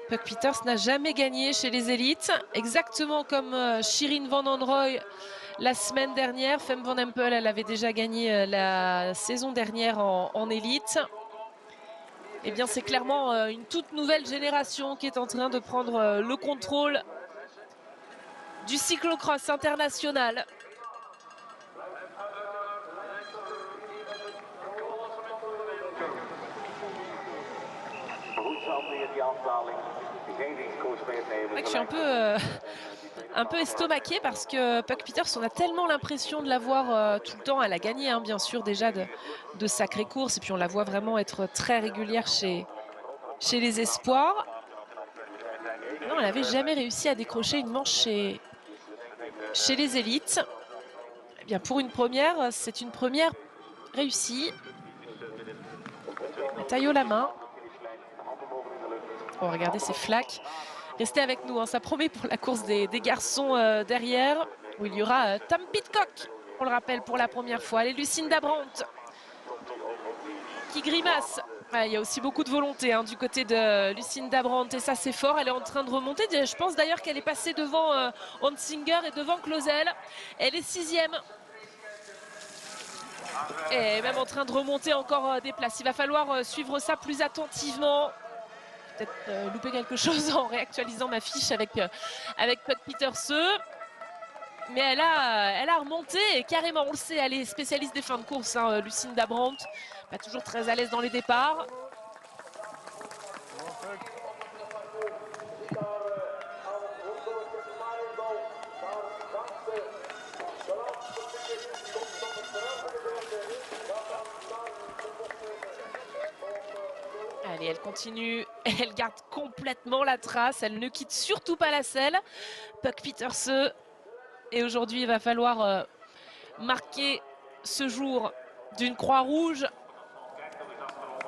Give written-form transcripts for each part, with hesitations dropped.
Puck Peters n'a jamais gagné chez les élites, exactement comme Shirin Van Androoy la semaine dernière. Fem Van Empel, elle avait déjà gagné la saison dernière en élite. Eh bien, c'est clairement une toute nouvelle génération qui est en train de prendre le contrôle du cyclocross international. Je suis un peu estomaquée parce que Puck Peters, on a tellement l'impression de la voir tout le temps. Elle a gagné, hein, bien sûr, déjà de sacrées courses. Et puis on la voit vraiment être très régulière chez les espoirs. Non, elle n'avait jamais réussi à décrocher une manche chez les élites. Eh bien, pour une première, c'est une première réussie. Taille la main. Oh, regardez ces flaques. Restez avec nous, hein, ça promet pour la course des garçons derrière, où il y aura Tom Pidcock, on le rappelle, pour la première fois. Allez, Lucinda Brandt qui grimace. Il y a aussi beaucoup de volonté, hein, du côté de Lucinda Brandt, et ça c'est fort. Elle est en train de remonter. Je pense d'ailleurs qu'elle est passée devant Honsinger et devant Clausel. Elle est 6e. Et même en train de remonter encore des places. Il va falloir suivre ça plus attentivement. Peut-être louper quelque chose en réactualisant ma fiche avec Puck Peters. Mais elle a remonté et carrément, on le sait, elle est spécialiste des fins de course, hein, Lucinda Brandt. Pas toujours très à l'aise dans les départs. Allez, elle continue, elle garde complètement la trace, elle ne quitte surtout pas la selle. Puck Peters. Et aujourd'hui, il va falloir marquer ce jour d'une croix rouge,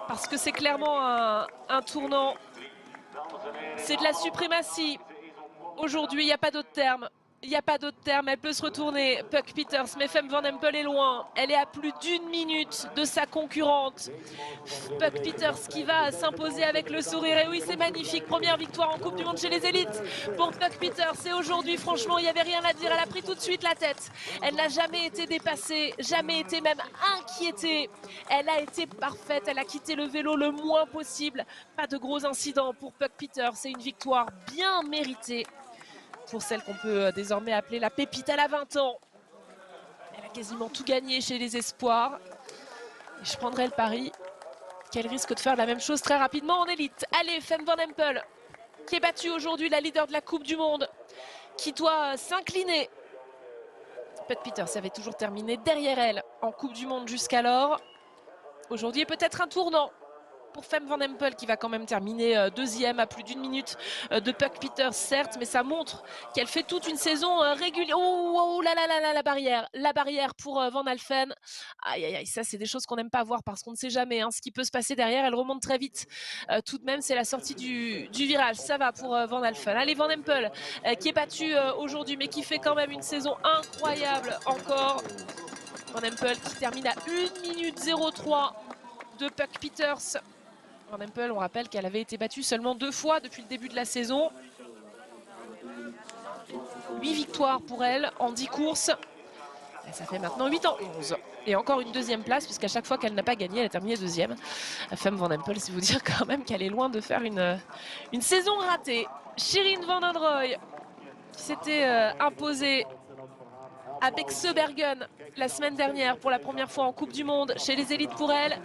parce que c'est clairement un tournant. C'est de la suprématie. Aujourd'hui, il n'y a pas d'autre terme. Il n'y a pas d'autre terme, elle peut se retourner. Puck Peters, mais Fem Van Empel est loin. Elle est à plus d'1 minute de sa concurrente. Puck Peters qui va s'imposer avec le sourire. Et oui, c'est magnifique. Première victoire en Coupe du Monde chez les élites pour Puck Peters. Et aujourd'hui, franchement, il n'y avait rien à dire. Elle a pris tout de suite la tête. Elle n'a jamais été dépassée, jamais été même inquiétée. Elle a été parfaite. Elle a quitté le vélo le moins possible. Pas de gros incidents pour Puck Peters. C'est une victoire bien méritée pour celle qu'on peut désormais appeler la pépite. Elle a 20 ans. Elle a quasiment tout gagné chez les espoirs. Et je prendrai le pari qu'elle risque de faire la même chose très rapidement en élite. Allez, Fem Van Empel, qui est battue aujourd'hui, la leader de la Coupe du Monde, qui doit s'incliner. Puck Peters avait toujours terminé derrière elle en Coupe du Monde jusqu'alors. Aujourd'hui est peut-être un tournant pour Fem Van Empel, qui va quand même terminer deuxième à plus d'1 minute de Puck Peters, certes, mais ça montre qu'elle fait toute une saison régulière. Oh là là là là, la barrière pour Van Alphen. Aïe aïe aïe, ça c'est des choses qu'on n'aime pas voir, parce qu'on ne sait jamais ce qui peut se passer derrière. Elle remonte très vite. Tout de même, c'est la sortie du virage. Ça va pour Van Alphen. Allez, Van Empel qui est battu aujourd'hui, mais qui fait quand même une saison incroyable encore. Van Empel qui termine à 1 minute 03 de Puck Peters. Van Empel, on rappelle qu'elle avait été battue seulement 2 fois depuis le début de la saison. 8 victoires pour elle en 10 courses. Et ça fait maintenant 8 en 11. Et encore une deuxième place, puisqu'à chaque fois qu'elle n'a pas gagné, elle a terminé deuxième. Fem Van Empel, c'est vous dire quand même qu'elle est loin de faire une saison ratée. Shirin Van Androoy, qui s'était imposée à Bexebergen la semaine dernière pour la première fois en Coupe du Monde chez les élites pour elle.